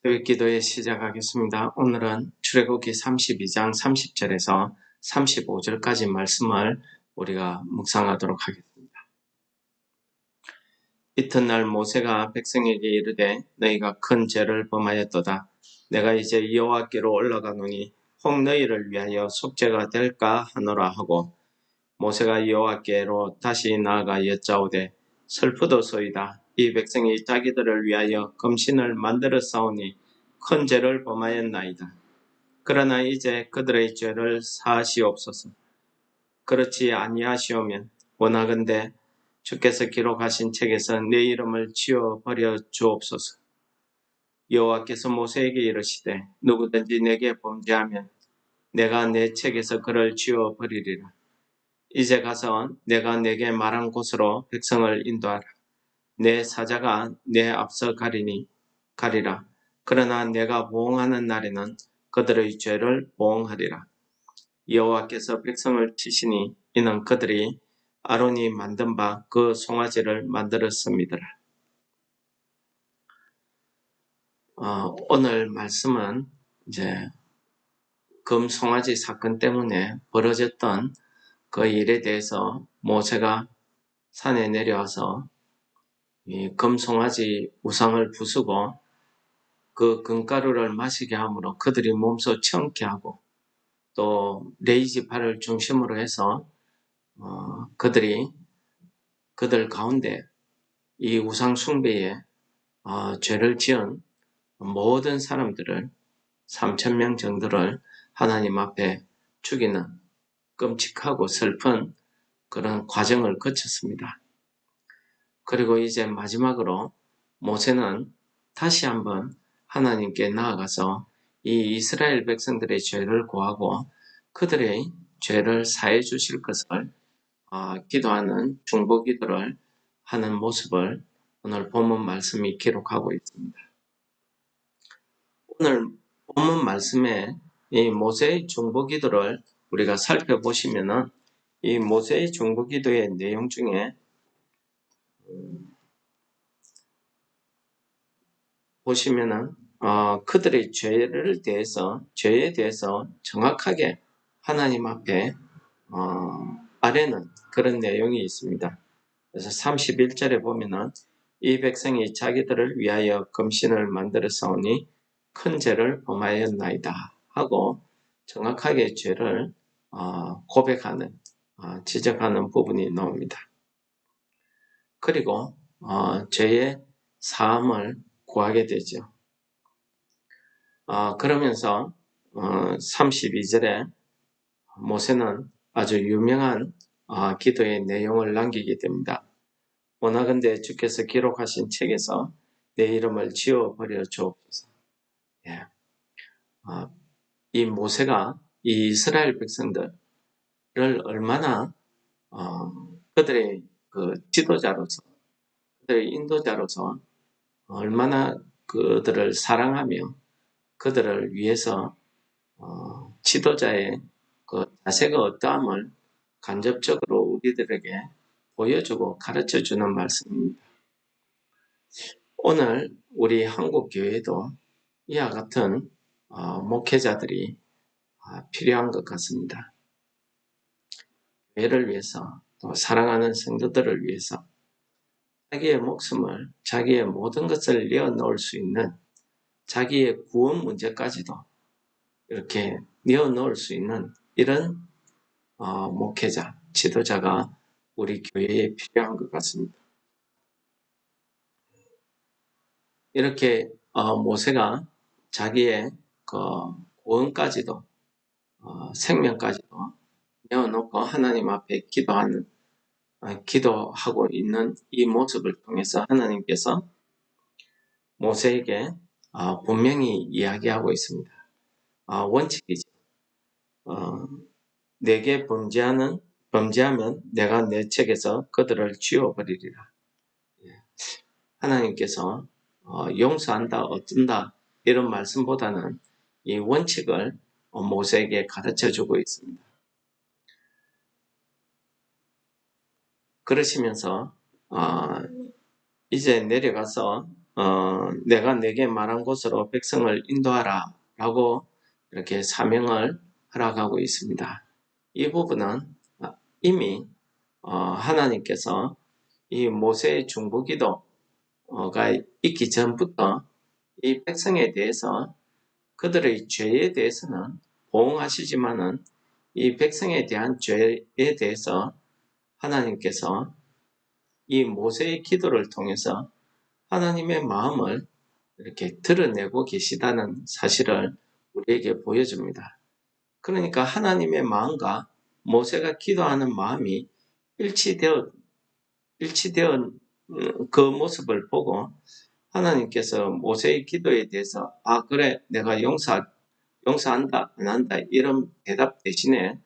새벽 기도에 시작하겠습니다. 오늘은 출애굽기 32장 30절에서 35절까지 말씀을 우리가 묵상하도록 하겠습니다. 이튿날 모세가 백성에게 이르되 너희가 큰 죄를 범하였도다. 내가 이제 여호와께로 올라가노니 혹 너희를 위하여 속죄가 될까 하노라 하고 모세가 여호와께로 다시 나아가 여짜오되 슬프도소이다. 이 백성이 자기들을 위하여 금신을 만들어 싸우니 큰 죄를 범하였나이다. 그러나 이제 그들의 죄를 사하시옵소서. 그렇지 아니하시오면 원하건대 주께서 기록하신 책에서 내 이름을 지워버려 주옵소서. 여호와께서 모세에게 이르시되 누구든지 내게 범죄하면 내가 내 책에서 그를 지워버리리라. 이제 가서 내가 내게 말한 곳으로 백성을 인도하라. 내 사자가 내 앞서 가리라. 그러나 내가 보응하는 날에는 그들의 죄를 보응하리라. 여호와께서 백성을 치시니 이는 그들이 아론이 만든 바 그 송아지를 만들었습니다. 오늘 말씀은 이제 금송아지 사건 때문에 벌어졌던 그 일에 대해서 모세가 산에 내려와서 이 금송아지 우상을 부수고 그 금가루를 마시게 함으로 그들이 몸소 청케 하고 또 레이지파를 중심으로 해서 그들 가운데 이 우상 숭배에 죄를 지은 모든 사람들을 3,000명 정도를 하나님 앞에 죽이는 끔찍하고 슬픈 그런 과정을 거쳤습니다. 그리고 이제 마지막으로 모세는 다시 한번 하나님께 나아가서 이 이스라엘 백성들의 죄를 고하고 그들의 죄를 사해 주실 것을 기도하는 중보기도를 하는 모습을 오늘 본문 말씀이 기록하고 있습니다. 오늘 본문 말씀에 이 모세의 중보기도를 우리가 살펴보시면은 이 모세의 중보기도의 내용 중에 보시면은 그들의 죄에 대해서 정확하게 하나님 앞에 아뢰는 그런 내용이 있습니다. 그래서 31절에 보면은 이 백성이 자기들을 위하여 금신을 만들어 싸우니 큰 죄를 범하였나이다 하고 정확하게 죄를 고백하는 지적하는 부분이 나옵니다. 그리고 죄의 사함을 구하게 되죠. 그러면서 32절에 모세는 아주 유명한 기도의 내용을 남기게 됩니다. 원하건대 주께서 기록하신 책에서 내 이름을 지워버려 주옵소서. 예. 이 모세가 이 이스라엘 백성들을 얼마나 그들의 그 지도자로서 그들의 인도자로서 얼마나 그들을 사랑하며 그들을 위해서 지도자의 그 자세가 어떠함을 간접적으로 우리들에게 보여주고 가르쳐주는 말씀입니다. 오늘 우리 한국 교회도 이와 같은 목회자들이 필요한 것 같습니다. 교회를 위해서 또 사랑하는 성도들을 위해서 자기의 목숨을 자기의 모든 것을 내어놓을 수 있는 자기의 구원 문제까지도 이렇게 내어놓을 수 있는 이런 목회자, 지도자가 우리 교회에 필요한 것 같습니다. 이렇게 모세가 자기의 그 구원까지도 생명까지도 내어놓고 하나님 앞에 기도하고 있는 이 모습을 통해서 하나님께서 모세에게 분명히 이야기하고 있습니다. 원칙이죠. 내게 범죄하면 내가 내 책에서 그들을 지워버리리라. 하나님께서 용서한다, 어쩐다 이런 말씀보다는 이 원칙을 모세에게 가르쳐주고 있습니다. 그러시면서 이제 내려가서 내가 내게 말한 곳으로 백성을 인도하라 라고 이렇게 사명을 허락하고 있습니다. 이 부분은 이미 하나님께서 이 모세의 중보기도가 있기 전부터 이 백성에 대해서 그들의 죄에 대해서는 보응하시지만은 이 백성에 대한 죄에 대해서 하나님께서 이 모세의 기도를 통해서 하나님의 마음을 이렇게 드러내고 계시다는 사실을 우리에게 보여줍니다. 그러니까 하나님의 마음과 모세가 기도하는 마음이 일치되어 그 모습을 보고 하나님께서 모세의 기도에 대해서 그래 내가 용서한다 안 한다 이런 대답 대신에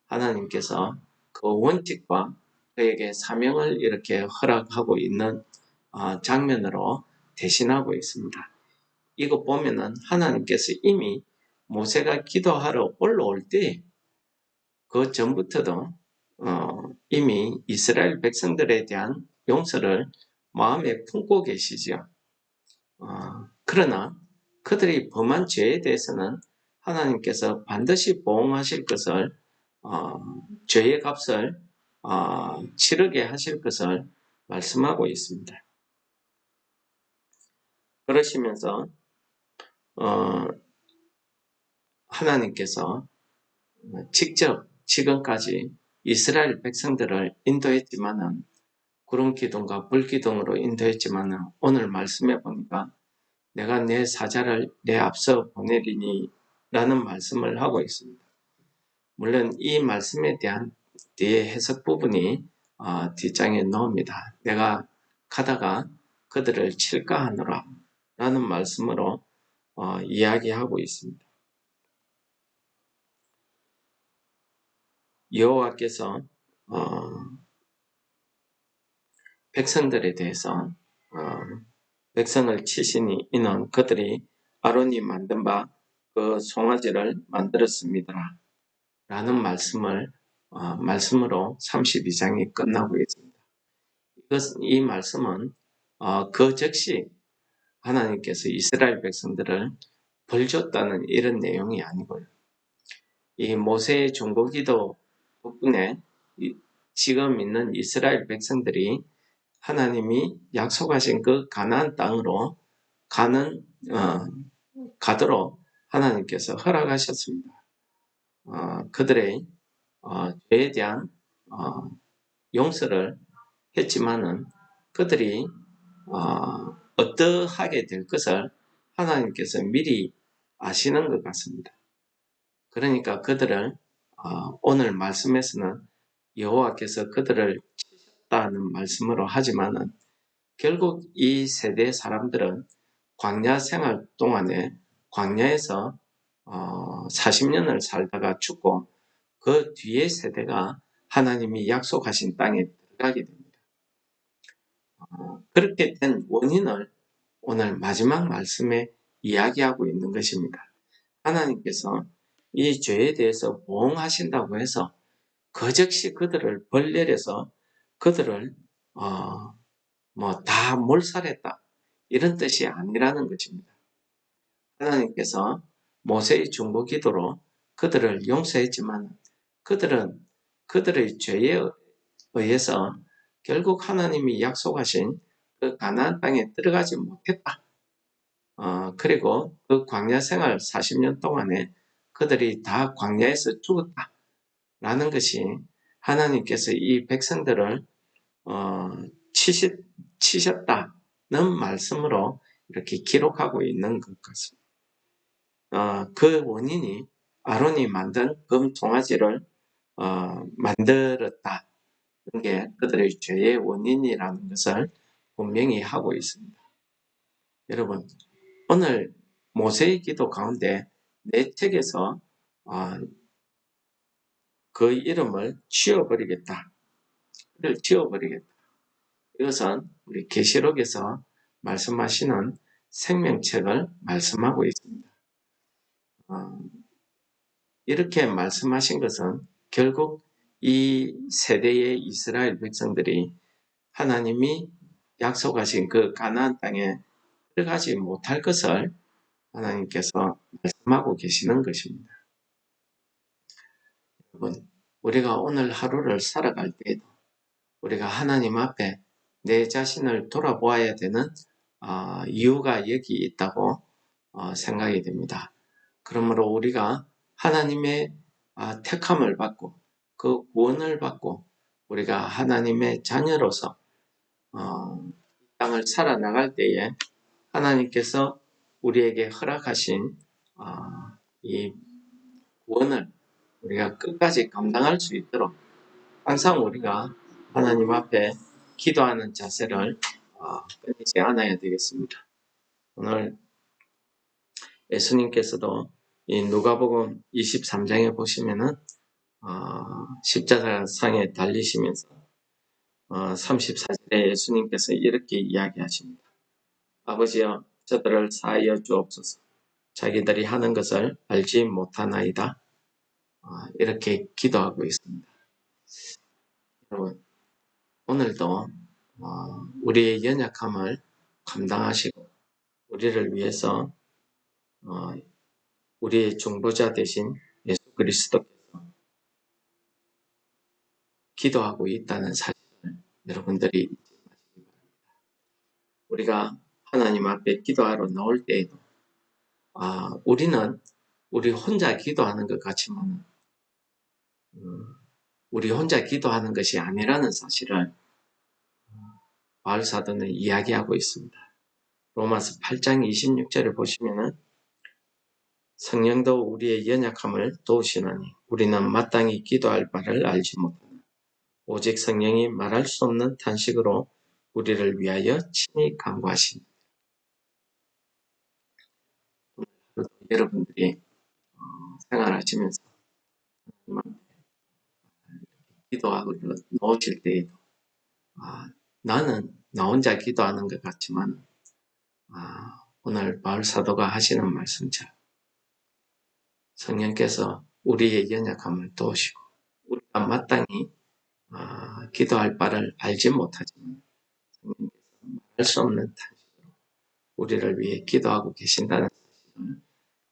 하나님께서 그 원칙과 그에게 사명을 이렇게 허락하고 있는 장면으로 대신하고 있습니다. 이거 보면은 하나님께서 이미 모세가 기도하러 올라올 때 그 전부터도 이미 이스라엘 백성들에 대한 용서를 마음에 품고 계시지요. 그러나 그들이 범한 죄에 대해서는 하나님께서 반드시 보응하실 것을 죄의 값을 치르게 하실 것을 말씀하고 있습니다. 그러시면서 하나님께서 직접 지금까지 이스라엘 백성들을 인도했지만은 구름 기둥과 불 기둥으로 인도했지만은 오늘 말씀해 보니까 내가 내 사자를 내 앞서 보내리니 라는 말씀을 하고 있습니다. 물론 이 말씀에 대한 뒤에 해석 부분이 뒷장에 나옵니다. 내가 가다가 그들을 칠까 하노라 라는 말씀으로 이야기하고 있습니다. 여호와께서 백성들에 대해서 백성을 치시니 이는 그들이 아론이 만든 바 그 송아지를 만들었습니다. 라는 말씀으로 32장이 끝나고 있습니다. 이 말씀은 그 즉시 하나님께서 이스라엘 백성들을 벌 줬다는 이런 내용이 아니고요. 이 모세의 중보기도 덕분에 지금 있는 이스라엘 백성들이 하나님이 약속하신 그 가나안 땅으로 가도록 하나님께서 허락하셨습니다. 그들의 죄에 대한 용서를 했지만은 그들이 어떠하게 될 것을 하나님께서 미리 아시는 것 같습니다. 그러니까 그들을 오늘 말씀에서는 여호와께서 그들을 치셨다는 말씀으로 하지만은 결국 이 세대 사람들은 광야 생활 동안에 광야에서 40년을 살다가 죽고 그 뒤의 세대가 하나님이 약속하신 땅에 들어가게 됩니다. 그렇게 된 원인을 오늘 마지막 말씀에 이야기하고 있는 것입니다. 하나님께서 이 죄에 대해서 보응하신다고 해서 거적시 그들을 벌 내려서 그들을 다 몰살했다 이런 뜻이 아니라는 것입니다. 하나님께서 모세의 중보기도로 그들을 용서했지만 그들은 그들의 죄에 의해서 결국 하나님이 약속하신 그 가나안 땅에 들어가지 못했다. 그리고 그 광야 생활 40년 동안에 그들이 다 광야에서 죽었다. 라는 것이 하나님께서 이 백성들을 치셨다는 말씀으로 이렇게 기록하고 있는 것 같습니다. 그 원인이 아론이 만든 금 송아지를 만들었다는 게 그들의 죄의 원인이라는 것을 분명히 하고 있습니다. 여러분, 오늘 모세의 기도 가운데 내 책에서 그 이름을 지워버리겠다. 그를 지워버리겠다. 이것은 우리 계시록에서 말씀하시는 생명책을 말씀하고 있습니다. 이렇게 말씀하신 것은 결국 이 세대의 이스라엘 백성들이 하나님이 약속하신 그 가나안 땅에 들어가지 못할 것을 하나님께서 말씀하고 계시는 것입니다. 여러분, 우리가 오늘 하루를 살아갈 때에도 우리가 하나님 앞에 내 자신을 돌아보아야 되는 이유가 여기 있다고 생각이 됩니다. 그러므로 우리가 하나님의 택함을 받고 그 구원을 받고 우리가 하나님의 자녀로서 땅을 살아나갈 때에 하나님께서 우리에게 허락하신 이 구원을 우리가 끝까지 감당할 수 있도록 항상 우리가 하나님 앞에 기도하는 자세를 끊이지 않아야 되겠습니다. 오늘 예수님께서도 이 누가복음 23장에 보시면은 십자가상에 달리시면서 34절에 예수님께서 이렇게 이야기하십니다. 아버지여 저들을 사하여 주옵소서. 자기들이 하는 것을 알지 못하나이다. 이렇게 기도하고 있습니다. 여러분, 오늘도 우리의 연약함을 감당하시고 우리를 위해서 우리의 중보자 되신 예수 그리스도께서 기도하고 있다는 사실을 여러분들이 잊지 마시기 바랍니다. 우리가 하나님 앞에 기도하러 나올 때에도 우리는 우리 혼자 기도하는 것 같지만 우리 혼자 기도하는 것이 아니라는 사실을 바울 사도는 이야기하고 있습니다. 로마서 8장 26절을 보시면은 성령도 우리의 연약함을 도우시나니 우리는 마땅히 기도할 바를 알지 못하나 오직 성령이 말할 수 없는 탄식으로 우리를 위하여 친히 간구하시니. 여러분들이 생활하시면서 기도하고 놓으실 때에도 나는 나 혼자 기도하는 것 같지만 오늘 바울 사도가 하시는 말씀처럼 성령께서 우리의 연약함을 도우시고 우리가 마땅히 기도할 바를 알지 못하지만 성령께서 말할 수 없는 탄식으로 우리를 위해 기도하고 계신다는 사실을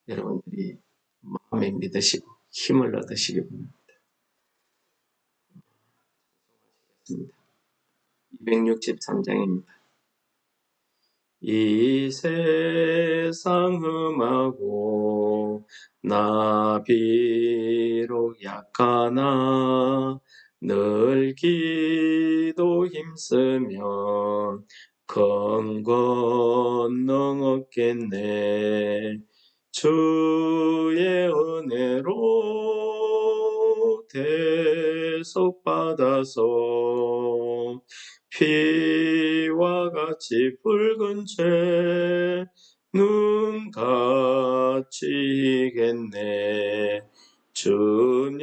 여러분들이 마음에 믿으시고 힘을 얻으시기 바랍니다. 263장입니다. 이 세상 흠하고 나 비록 약하나 늘 기도 힘쓰면 큰 권능 얻겠네. 주의 은혜로 대속받아서 피와 같이 붉은 죄 눈같이 겠네. 주님의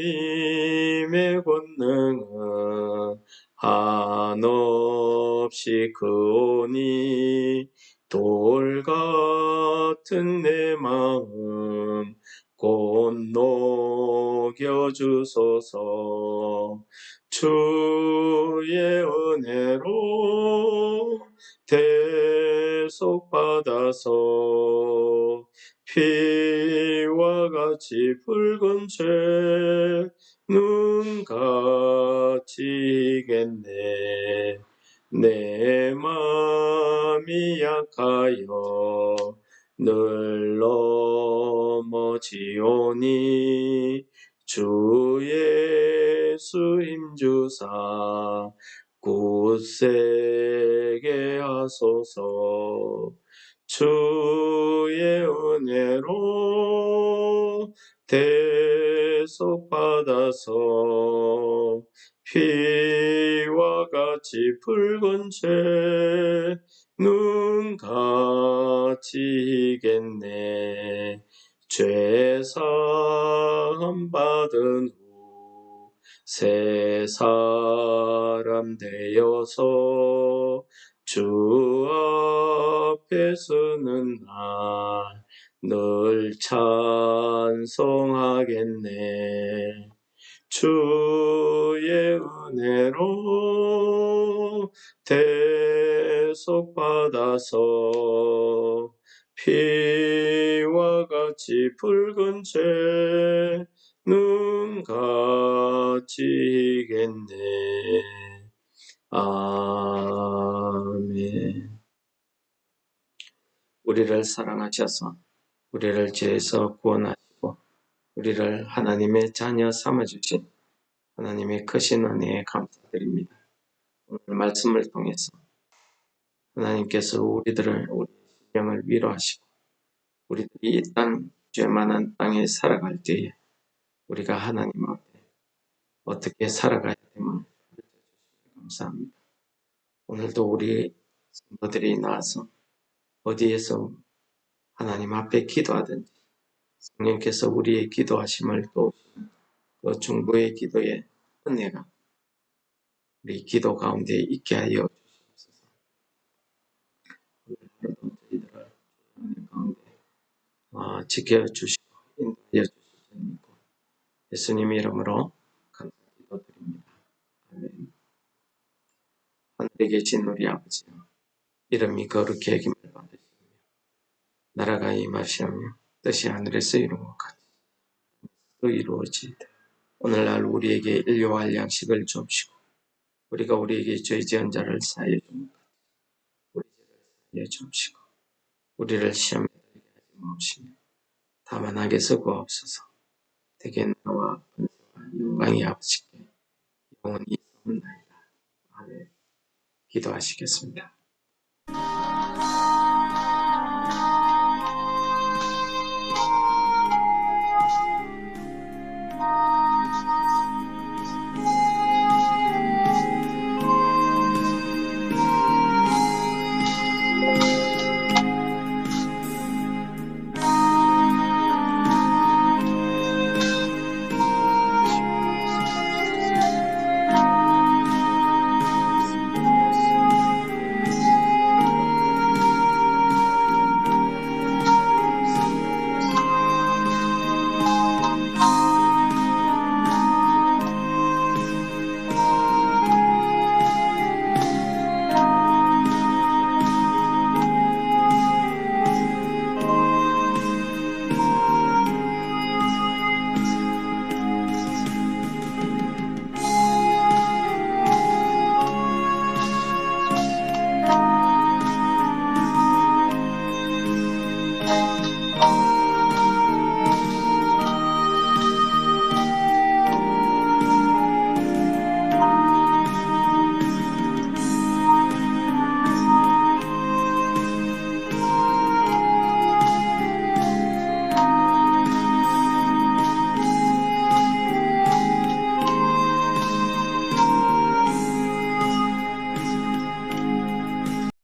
권능은 한없이 크오니 돌 같은 내 마음 곧 녹여주소서. 주의 은혜로 대속받아서 피와 같이 붉은 죄 눈같이 겠네. 내 맘이 약하여 늘 넘어지오니 주 예수 힘주사 굳세게 하소서. 주의 은혜로 대속받아서 피와 같이 붉은 죄 눈같이 겠네. 죄사함 받은 후 새 사람 되어서 주 앞에 서는 날 늘 찬송하겠네. 주의 은혜로 속받아서 피와 같이 붉은 죄 눈같이 희겠네. 아멘. 우리를 사랑하셔서 우리를 죄에서 구원하시고 우리를 하나님의 자녀 삼아주신 하나님의 크신 은혜에 감사드립니다. 오늘 말씀을 통해서 하나님께서 우리 심령을 위로하시고 우리들이 이 땅 죄만한 땅에 살아갈 때에 우리가 하나님 앞에 어떻게 살아가야 됨을 감사합니다. 오늘도 우리 성도들이 나와서 어디에서 하나님 앞에 기도하든지 성령께서 우리의 기도하심을 또 그 중보의 기도의 은혜가 우리 기도 가운데 있게 하여 주시옵소서. 오늘도 저희들을 하나님 가운데 지켜주시고 인도하여 주시옵소서. 예수님 이름으로 감사 기도드립니다. 아멘. 하늘에 계신 우리 아버지여, 이름이 거룩히 여김을 받으시며 나라가 임하시오며 뜻이 하늘에서 이룬 것 같이 또 이루어지이다. 오늘날 우리에게 일용할 양식을 주옵시고 우리가 우리에게 죄 지은 자를 사하여 준 것 같이 우리 죄를 사하여 주옵시고 우리를 시험에 들게 하지 마옵시며 다만 악에서 구하옵소서. 대개 나와 번세와 영광이 아버지께 영원히 있사옵나이다. 아멘. 기도하시겠습니다.